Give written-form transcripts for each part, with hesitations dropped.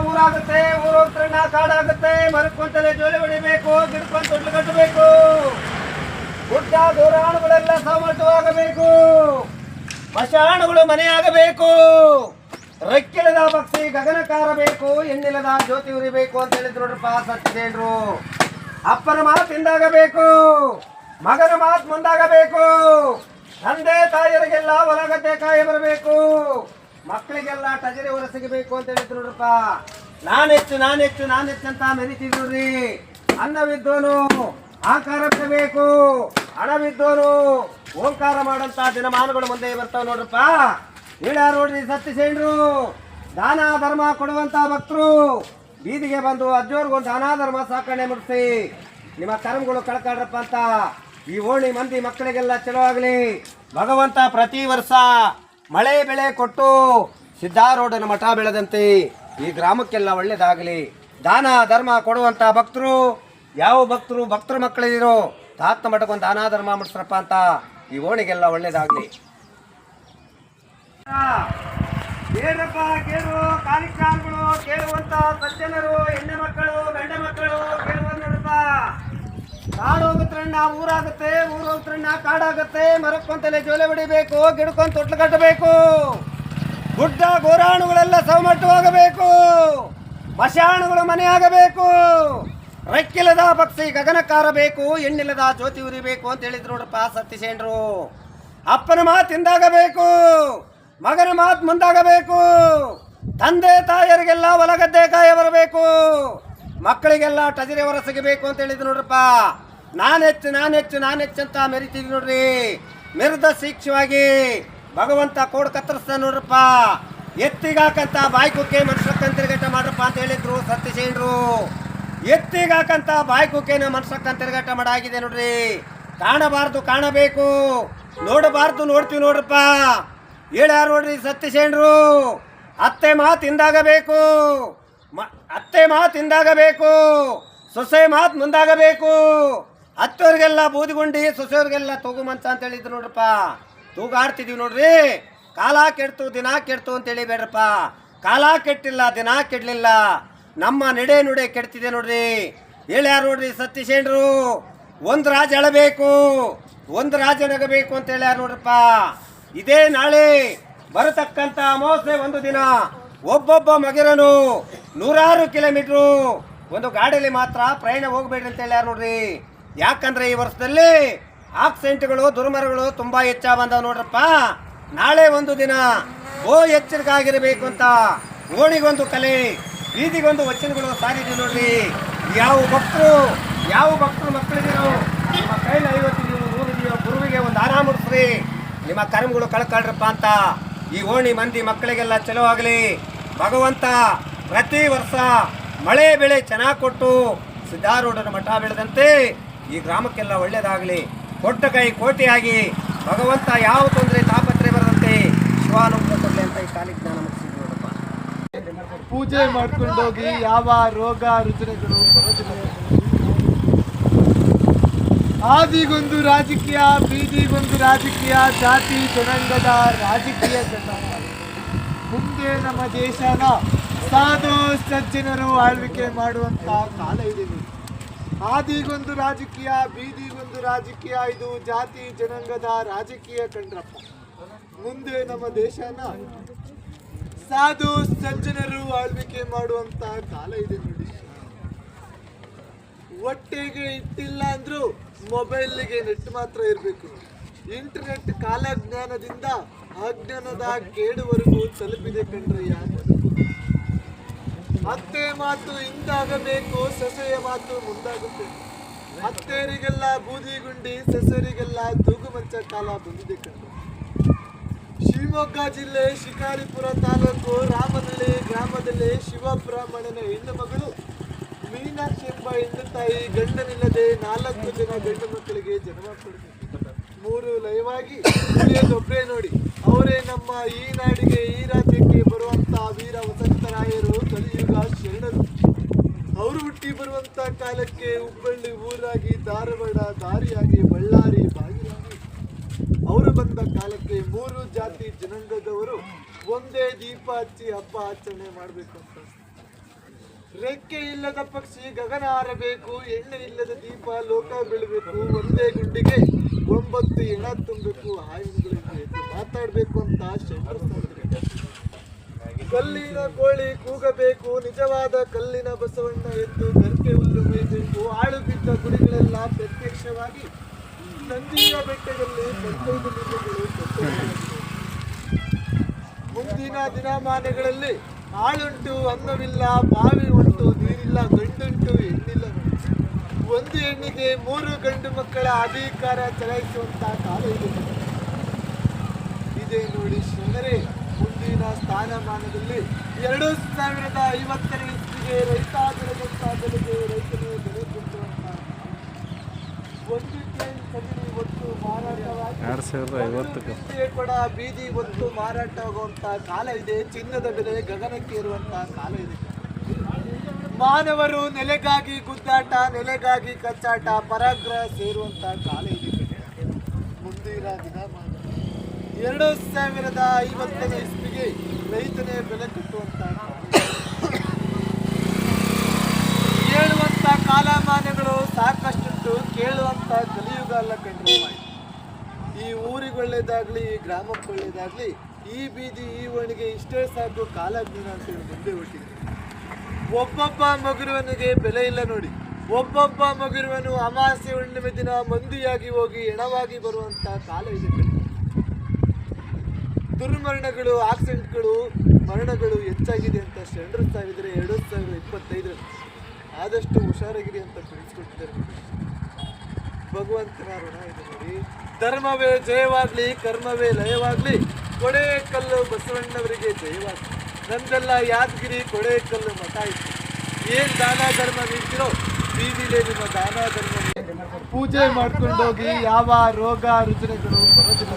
ಊರಾಗುತ್ತೆ, ಊರೋಗ್ತಣ್ಣ ಕಾಡಾಗುತ್ತೆ. ಮರಕ್ಕೊಂತಲೇ ಜೋಲಿ ಹೊಡಿಬೇಕು, ಗಿಡಕ್ಕೊಂತ ತೊಟ್ಲು ಕಟ್ಟಬೇಕು. ಗುಡ್ಡ ಗೋರಾಣುಗಳೆಲ್ಲ ಸಮರ್ಥವಾಗಬೇಕು, ಮಶಾಣಗಳು ಮನೆಯಾಗಬೇಕು. ರೆಕ್ಕಿಲ್ಲದ ಪಕ್ಷಿ ಗಗನ ಕಾರಬೇಕು, ಎಣ್ಣಿಲ್ಲದ ಜ್ಯೋತಿ ಉರಿಬೇಕು ಅಂತ ಹೇಳಿದ್ರು ನೋಡ್ರಪ್ಪ ಸತ್ಯದೇನ್ರು. ಅಪ್ಪನ ಮಾತಿಂದಾಗಬೇಕು, ಮಗನ ಮಾತು ಮುಂದಾಗಬೇಕು. ತಂದೆ ತಾಯಿಯರಿಗೆಲ್ಲ ಹೊಲಗದ್ದೆ ಕಾಯಿ ಬರಬೇಕು, ಮಕ್ಕಳಿಗೆಲ್ಲ ಟಜರಿ ಹೊರ ಸಿಗಬೇಕು ಅಂತ ಹೇಳಿದ್ರು ನೋಡ್ರಪ್ಪ. ನಾನೆಚ್ಚು ನಾನೆಚ್ಚು ನಾನೆಚ್ಚು ಅಂತ ಮೆರಿತಿದ್ರಿ. ಅನ್ನವಿದ್ದೋನು ಆಕಾರ ಬಿಡಬೇಕು, ಹಣವಿದ್ದೋನು ಓಂಕಾರ ಮಾಡಂತ ದಿನಮಾನಗಳು ಮುಂದೆ ಬರ್ತಾವ ನೋಡ್ರಪ್ಪ. ಹೇಳ್ಯಾರ ನೋಡ್ರಿ ಸತ್ಯಸೇನರು. ದಾನ ಧರ್ಮ ಕೊಡುವಂತ ಭಕ್ತರು ಬೀದಿಗೆ ಬಂದು ಅಜ್ಜೋರ್ಗೊಂದು ದಾನ ಧರ್ಮ ಸಾಕಣೆ ಮುಡಿಸಿ ನಿಮ್ಮ ಕರ್ಮಗಳು ಕಳ್ಕಾಡ್ರಪ್ಪ ಅಂತ ಈ ಓಣಿ ಮಂದಿ ಮಕ್ಕಳಿಗೆಲ್ಲ ಚಲೋ ಆಗಲಿ. ಭಗವಂತ ಪ್ರತಿ ವರ್ಷ ಮಳೆ ಬೆಳೆ ಕೊಟ್ಟು ಸಿದ್ಧಾರೂಢನ ಮಠ ಬೆಳೆದಂತೆ ಈ ಗ್ರಾಮಕ್ಕೆಲ್ಲ ಒಳ್ಳೇದಾಗಲಿ. ದಾನ ಧರ್ಮ ಕೊಡುವಂತ ಭಕ್ತರು ಯಾವ ಭಕ್ತರು ಮಕ್ಕಳಿರೋ ತಾತ ಮಠಕ್ಕೊಂದು ದಾನ ಧರ್ಮ ಮುಡಿಸ್ರಪ್ಪ ಅಂತ ಈ ಓಣಿಗೆಲ್ಲ ಒಳ್ಳೇದಾಗಲಿ. ಕೇಳ್ರಪ್ಪ ಕೇಳು, ಕಾಲಿಕಾಲ್ಗಳು ಕೇಳುವಂತ ಸಜ್ಜನರು, ಹೆಣ್ಣೆ ಮಕ್ಕಳು ಗಂಡ ಮಕ್ಕಳು ಕೇಳುವಂತ ನೋಡಪ್ಪ. ಕಾಡೋಗುತ್ತಣ್ಣ ಊರಾಗುತ್ತೆ, ಊರೋಗುತ್ತಣ್ಣ ಕಾಡಾಗುತ್ತೆ. ಮರಕ್ಕೊಂತಲೇ ಜೋಲೆ ಹೊಡಿಬೇಕು, ಗಿಡಕ್ಕೊಂತ ತೊಟ್ಲು ಕಟ್ಟಬೇಕು. ಗುಡ್ಡ ಗೋರಾಣುಗಳೆಲ್ಲ ಸಮರ್ಥವಾಗಬೇಕು, ಮಶಾಣುಗಳು ಮನೆಯಾಗಬೇಕು. ರೆಕ್ಕಿಲ್ಲದ ಪಕ್ಷಿ ಗಗನ ಕಾರಬೇಕು, ಎಣ್ಣಿಲ್ಲದ ಜ್ಯೋತಿ ಉರಿಬೇಕು ಅಂತ ಹೇಳಿದ್ರು ನೋಡ್ರಪ್ಪ ಸತ್ಯಸೇನರು. ಅಪ್ಪನ ಮಾತಿಂದಾಗಬೇಕು, ಮಗನ ಮಾತು ಮುಂದಾಗಬೇಕು. ತಂದೆ ತಾಯಿಯರಿಗೆಲ್ಲ ಹೊಲಗದ್ದೆ ಕಾಯ ಬರಬೇಕು, ಮಕ್ಕಳಿಗೆಲ್ಲ ಟಜರಿ ಹೊರ ಸಿಗಬೇಕು ಅಂತ ಹೇಳಿದ್ರು ನೋಡ್ರಪ್ಪ. ನಾನೆಚ್ಚು ನಾನೆಚ್ಚು ನಾನೆಚ್ಚು ಅಂತ ಮೆರಿತೀವಿ ನೋಡ್ರಿ. ಮೆರೆದ ಶಿಕ್ಷವಾಗಿ ಭಗವಂತ ಕೋಡ್ ಕತ್ತರಿಸ್ತಾನೆ ನೋಡ್ರಪ್ಪ. ಎತ್ತಿಗಾಕಂತ ಬಾಯಿ ಕುಕ್ಕೆ ಮನುಷ್ಯಕ್ಕಂತ ತಿರುಗಾಟ ಮಾಡ್ರಪ್ಪ ಅಂತ ಹೇಳಿದ್ರು ಸತ್ಯಸೇನರು. ಎತ್ತಿಗಾಕಂತ ಬಾಯಿ ಕುಕ್ಕೆನ ಮನುಷ್ಯಕ್ಕಂತ ತಿರುಗಾಟ ಮಾಡಾಗಿದೆ ನೋಡ್ರಿ. ಕಾಣಬಾರ್ದು ಕಾಣಬೇಕು, ನೋಡಬಾರ್ದು ನೋಡ್ತೀವಿ ನೋಡ್ರಪ್ಪ. ಹೇಳ್ಯಾರ ನೋಡ್ರಿ ಸತ್ಯಸೇನರು. ಅತ್ತೆ ಮಾತಿಂದಾಗಬೇಕು, ಅತ್ತೆ ಮಾತಿಂದಾಗಬೇಕು, ಸೊಸೆ ಮಾತು ಮುಂದಾಗಬೇಕು. ಹತ್ತೋರಿಗೆಲ್ಲ ಬೂದಿಗುಂಡಿ, ಸೊಸೆಯವ್ರಿಗೆಲ್ಲ ತೂಗು ಮಂಚ ಅಂತ ಹೇಳಿದ್ರು ನೋಡ್ರಪ್ಪ. ತೂಗಾಡ್ತಿದೀವಿ ನೋಡ್ರಿ. ಕಾಲ ಕೆಡ್ತು ದಿನ ಕೆಡ್ತು ಅಂತ ಹೇಳಿಬೇಡ್ರಪ್ಪ. ಕಾಲ ಕೆಟ್ಟಿಲ್ಲ, ದಿನ ಕೆಡ್ಲಿಲ್ಲ, ನಮ್ಮ ನಡೆ ನುಡೆ ಕೆಡ್ತಿದೆ ನೋಡ್ರಿ. ಹೇಳ್ಯಾರ ನೋಡ್ರಿ ಸತ್ಯಸೇನರು. ಒಂದು ರಾಜ ಎಳಬೇಕು, ಒಂದು ರಾಜ ನಗಬೇಕು ಅಂತ ಹೇಳ್ಯಾರ ನೋಡ್ರಪ್ಪ. ಇದೇ ನಾಳೆ ಬರತಕ್ಕಂತ ಅಮಾವಾಸ್ಯೆ ಒಂದು ದಿನ ಒಬ್ಬೊಬ್ಬ ಮಗಿರನು 100 ಕಿಲೋಮೀಟ್ರು ಒಂದು ಗಾಡಿಯಲ್ಲಿ ಮಾತ್ರ ಪ್ರಯಾಣ ಹೋಗ್ಬೇಡ್ರಿ ಅಂತ ಹೇಳ್ಯಾರ ನೋಡ್ರಿ. ಯಾಕಂದ್ರೆ ಈ ವರ್ಷದಲ್ಲಿ ಆಕ್ಸಿಡೆಂಟ್ಗಳು ದುರ್ಮರಗಳು ತುಂಬಾ ಹೆಚ್ಚಾಗ ಬಂದಾವ ನೋಡ್ರಪ್ಪ. ನಾಳೆ ಒಂದು ದಿನ ಎಚ್ಚರಿಕೆ ಆಗಿರಬೇಕು ಅಂತ ಓಣಿಗೊಂದು ಕಲೆ, ಬೀದಿಗೊಂದು ವಚನಗಳು ಸಾರಿದೀವಿ ನೋಡ್ರಿ. ಯಾವ ಭಕ್ತರು ಮಕ್ಕಳಿದ್ದೀರೋ ನಿಮ್ಮ ಕೈಲಿ 50 ಇದೆಯೋ 100 ಇದೆಯೋ ಗುರುವಿಗೆ ಒಂದು ದಾನ ಮುಡಿಸ್ರಿ, ನಿಮ್ಮ ಕರ್ಮಗಳು ಕಳ್ಕೊಳ್ರಪ್ಪ ಅಂತ ಈ ಓಣಿ ಮಂದಿ ಮಕ್ಕಳಿಗೆಲ್ಲ ಚಲೋ ಆಗಲಿ. ಭಗವಂತ ಪ್ರತಿ ವರ್ಷ ಮಳೆ ಬೆಳೆ ಚೆನ್ನಾಗಿ ಕೊಟ್ಟು ಸಿದ್ಧಾರೂಢನ ಮಠ ಬೆಳೆದಂತೆ ಈ ಗ್ರಾಮಕ್ಕೆಲ್ಲ ಒಳ್ಳೇದಾಗಲಿ. ಕೊಟ್ಟ ಕೈ ಕೋಟಿಯಾಗಿ ಭಗವಂತ ಯಾವ ತೊಂದರೆ ತಾಪತ್ರೆ ಬರದಂತೆ ಶಿವಾನುಗ್ರಹ ಕೊಡಲಿ ಅಂತ ಈ ಕಾಲಿಗೆ ಜ್ಞಾನ ಮುಗಿಸಿದ್ರು ನೋಡಪ್ಪ. ಪೂಜೆ ಮಾಡ್ಕೊಂಡೋಗಿ ಯಾವ ರೋಗ ರುಜಿನಗಳು ಬರೋದಿಲ್ಲ. ಆದಿಗೊಂದು ರಾಜಕೀಯ, ಬೀದಿಗೊಂದು ರಾಜಕೀಯ, ಜಾತಿ ಜನಾಂಗದ ರಾಜಕೀಯ ಜನಾಂಗ. ಮುಂದೆ ನಮ್ಮ ದೇಶನ ಸಾಧು ಸಜ್ಜನರು ಆಳ್ವಿಕೆ ಮಾಡುವಂತ ಕಾಲ ಇದೆ. ಆದಿಗೊಂದು ರಾಜಕೀಯ, ಬೀದಿಗೊಂದು ರಾಜಕೀಯ, ಇದು ಜಾತಿ ಜನಾಂಗದ ರಾಜಕೀಯ ಕಂಡ್ರಪ್ಪ. ಮುಂದೆ ನಮ್ಮ ದೇಶನ ಸಾಧು ಸಜ್ಜನರು ಆಳ್ವಿಕೆ ಮಾಡುವಂತ ಕಾಲ ಇದೆ ನೋಡಿ. ಹೊಟ್ಟೆಗೆ ಇಟ್ಟಿಲ್ಲ ಅಂದ್ರೂ ಮೊಬೈಲ್ಗೆ ನೆಟ್ ಮಾತ್ರ ಇರಬೇಕು. ಇಂಟರ್ನೆಟ್ ಕಾಲಜ್ಞಾನದಿಂದ ಅಜ್ಞಾನದ ಕೇಡುವರೆಗೂ ತಲುಪಿದೆ ಕಣ್ರಯ್ಯ. ಅತ್ತೆ ಮಾತು ಹಿಂದಾಗಬೇಕು, ಸೊಸೆಯ ಮಾತು ಮುಂದಾಗುತ್ತೆ. ಅತ್ತೆಯರಿಗೆಲ್ಲ ಬೂದಿಗುಂಡಿ, ಸೊಸೆಯರಿಗೆಲ್ಲ ತೂಗು ಮಂಚ ಕಾಲ ಬಂದಿದೆ ಕಣ್ರ. ಶಿವಮೊಗ್ಗ ಜಿಲ್ಲೆ ಶಿಕಾರಿಪುರ ತಾಲೂಕು ರಾಮನಹಳ್ಳಿ ಗ್ರಾಮದಲ್ಲಿ ಶಿವಬ್ರಾಹ್ಮಣನ ಹೆಣ್ಣು ಮಗಳು ಮೀನಾಕ್ಷಿ ಎಂಬ ಹೆಣ್ಣು ತಾಯಿ ಗಂಡನಿಲ್ಲದೆ 4 ಜನ ಗಂಡು ಮಕ್ಕಳಿಗೆ ಜನ್ಮ ಕೊಡಬೇಕು. 3 ಲಯವಾಗಿ ಉಳಿಯೋದೊಬ್ಬರೇ ನೋಡಿ. ಅವರೇ ನಮ್ಮ ಈ ನಾಡಿಗೆ, ಈ ರಾಜ್ಯಕ್ಕೆ ಬರುವಂತ ವೀರ ವಸಂತರಾಯರು, ಕಲಿಯುಗ ಶರಣರು. ಅವರು ಹುಟ್ಟಿ ಬರುವಂತ ಕಾಲಕ್ಕೆ ಹುಬ್ಬಳ್ಳಿ ಊರಾಗಿ, ಧಾರವಾಡ ದಾರಿಯಾಗಿ, ಬಳ್ಳಾರಿ ಬಾಗಿಲಾಗಿ ಅವರು ಬಂದ ಕಾಲಕ್ಕೆ 3 ಜಾತಿ ಜನಾಂಗದವರು ಒಂದೇ ದೀಪ ಹಚ್ಚಿ ಹಬ್ಬ ಆಚರಣೆ ಮಾಡಬೇಕು ಅಂತ ರೆಕ್ಕೆ ಇಲ್ಲದ ಪಕ್ಷಿ ಗಗನ ಹಾರಬೇಕು, ಎಣ್ಣೆ ಇಲ್ಲದ ದೀಪ ಲೋಕ ಬೀಳಬೇಕು, ಒಂದೇ ಗುಂಡಿಗೆ 9 ಎಣ ತುಂಬಬೇಕು, ಹಾಯಿಗಳಿಗೆ ಮಾತಾಡ್ಬೇಕು ಅಂತ ಕಲ್ಲಿನ ಕೋಳಿ ಕೂಗಬೇಕು, ನಿಜವಾದ ಕಲ್ಲಿನ ಬಸವಣ್ಣ ಎದ್ದು ಗರ್ಕೆ ಹುಲ್ಲು ಮೇಯ್ಬೇಕು, ಆಳು ಬಿದ್ದ ಗುಡಿಗಳೆಲ್ಲ ಪ್ರತ್ಯಕ್ಷವಾಗಿ ನಂದಿಯ ಬೆಟ್ಟದಲ್ಲಿ 15 ಲಿಂಗಗಳು ಮುಂದಿನ ದಿನಮಾನಗಳಲ್ಲಿ ಆಳುಂಟು ಅನ್ನವಿಲ್ಲ, ಬಾವಿ ಉಂಟು ನೀರಿಲ್ಲ, ಗಂಡುಂಟು ಹೆಣ್ಣಿಲ್ಲ, ಒಂದು ಹೆಣ್ಣಿಗೆ 3 ಗಂಡು ಮಕ್ಕಳ ಅಧಿಕಾರ ಚಲಾಯಿಸುವಂತ ಕಾಲ ಇದೆ ನೋಡಿ ಶ್ರೀಮರೇ. ಮುಂದಿನ ಸ್ಥಾನಮಾನದಲ್ಲಿ 2050ನೇ ಇಸ್ವಿಗೆ ರೈತ ಬೆಳೆದಂತ ಬೆಲೆಗೆ ರೈತನು ಬೆಲೆ ಕೊಡುವಂತ ಒಂದು ಟ್ರೈನ್ ಕಡಿಮೆ ಒಟ್ಟು ಮಾರಾಟವಾಗಿ 2050 ಕೂಡ ಬೀದಿ ಒತ್ತು ಮಾರಾಟವಾಗುವಂತ ಕಾಲ ಇದೆ. ಚಿನ್ನದ ಬೆಲೆ ಗಗನಕ್ಕೆ ಇರುವಂತ ಕಾಲ ಇದೆ. ಮಾನವರು ನೆಲೆಗಾಗಿ ಗುದ್ದಾಟ, ನೆಲೆಗಾಗಿ ಕಚ್ಚಾಟ, ಪರಾಗ್ರಹ ಸೇರುವಂತ ಕಾಲ ಇದೆ. ಮುಂದಿನ ದಿನಮಾನ 2050ನೇ ಇಸ್ವಿಗೆ ರೈತನೇ ಬೆಲೆ ಕಟ್ಟುವಂತ ಹೇಳುವಂತ ಕಾಲಮಾನಗಳು ಸಾಕಷ್ಟುಂಟು, ಕೇಳುವಂತ ಕಲಿಯುಗ ಅಲ್ಲ ಕಂಡ್ರೆ. ಈ ಊರಿಗೆ ಒಳ್ಳೇದಾಗ್ಲಿ, ಈ ಗ್ರಾಮಕ್ಕೆ ಒಳ್ಳೇದಾಗ್ಲಿ, ಈ ಬೀದಿ ಈ ಓಣಿಗೆ ಇಷ್ಟೇ ಸಾಕು ಕಾಲಜ್ಞಾನ ಅಂತೇಳಿ ಮುಂದೆ ಹೊಟ್ಟಿದೆ. ಒಬ್ಬೊಬ್ಬ ಮಗುರುವನಿಗೆ ಬೆಲೆ ಇಲ್ಲ ನೋಡಿ. ಒಬ್ಬೊಬ್ಬ ಮಗುರುವನು ಅಮಾವಾಸ್ಯೆ ಹುಣ್ಣಿಮೆ ದಿನ ಮಂದಿಯಾಗಿ ಹೋಗಿ ಹೆಣವಾಗಿ ಬರುವಂತ ಕಾಲ ಇದೆ. ದುರ್ಮರಣಗಳು, ಆಕ್ಸಿಡೆಂಟ್ಗಳು, ಮರಣಗಳು ಹೆಚ್ಚಾಗಿದೆ ಅಂತ ಶರಣರು ಸಾವಿದ್ರೆ 2025 ಆದಷ್ಟು ಹುಷಾರಾಗಿರಿ ಅಂತ ತಿಳಿಸ್ಕೊಟ್ಟಿದ್ದಾರೆ. ಭಗವಂತನ ಋಣ ಇದೆ ನೋಡಿ. ಧರ್ಮವೇ ಜಯವಾಗ್ಲಿ, ಕರ್ಮವೇ ಲಯವಾಗ್ಲಿ, ಕೊಡೇಕಲ್ಲು ಬಸವಣ್ಣವರಿಗೆ ಜಯವಾಗ್ಲಿ. ನಮ್ದೆಲ್ಲ ಯಾದಗಿರಿ ಕೊಡೇಕಲ್ಲು ಮಠ ಇತ್ತು. ಏನ್ ದಾನ ಧರ್ಮ ನೀಡ್ತಿರೋ ಬೀದಿಲೇ ನಿಮ್ಮ ದಾನ ಧರ್ಮ ಪೂಜೆ ಮಾಡ್ಕೊಂಡೋಗಿ, ಯಾವ ರೋಗ ರುಜಿನಗಳು ಬರೋದಿಲ್ಲ.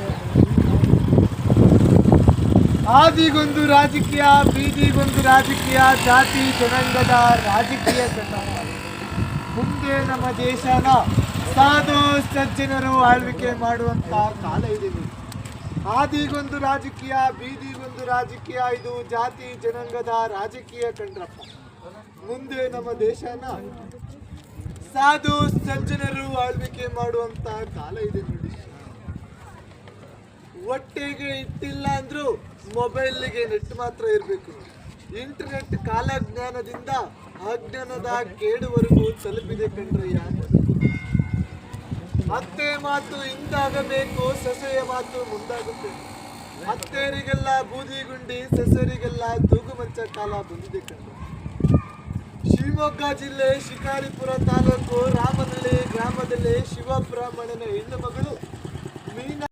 ಆದಿಗೊಂದು ರಾಜಕೀಯ, ಬೀದಿಗೊಂದು ರಾಜಕೀಯ, ಜಾತಿ ಜನಾಂಗದ ರಾಜಕೀಯ ಸಂಧಾನ. ಮುಂದೆ ನಮ್ಮ ದೇಶನ ಸಾಧು ಸಜ್ಜನರು ಆಳ್ವಿಕೆ ಮಾಡುವಂತ ಕಾಲ ಇದೆ. ಆದಿಗೊಂದು ರಾಜಕೀಯ, ಬೀದಿಗೊಂದು ರಾಜಕೀಯ, ಇದು ಜಾತಿ ಜನಾಂಗದ ರಾಜಕೀಯ ಕಂಡ್ರಪ್ಪ. ಮುಂದೆ ನಮ್ಮ ದೇಶನ ಸಾಧು ಸಜ್ಜನರು ಆಳ್ವಿಕೆ ಮಾಡುವಂತ ಕಾಲ ಇದೆ ನೋಡಿ. ಹೊಟ್ಟೆಗೆ ಇಟ್ಟಿಲ್ಲ ಅಂದ್ರೂ ಮೊಬೈಲ್ಗೆ ನೆಟ್ ಮಾತ್ರ ಇರಬೇಕು. ಇಂಟರ್ನೆಟ್ ಕಾಲಜ್ಞಾನದಿಂದ ಅಜ್ಞಾನದ ಕೇಡುವರೆಗೂ ತಲುಪಿದೆ ಕಂಡ್ರಯ್ಯ. ಅತ್ತೆ ಮಾತು ಹಿಂದಾಗಬೇಕು, ಸೊಸೆಯ ಮಾತು ಮುಂದಾಗುತ್ತೆ. ಅತ್ತೆಯರಿಗೆಲ್ಲ ಬೂದಿಗುಂಡಿ, ಸೊಸೆಯರಿಗೆಲ್ಲ ತೂಗುಮಂಚ ಕಾಲ ಬಂದಿದೆ ಕಂಡ್ರೆ. ಶಿವಮೊಗ್ಗ ಜಿಲ್ಲೆ ಶಿಕಾರಿಪುರ ತಾಲೂಕು ರಾಮನಹಳ್ಳಿ ಗ್ರಾಮದಲ್ಲಿ ಶಿವಬ್ರಾಹ್ಮಣನ ಹೆಣ್ಣು ಮಗಳು ಮೀನಾ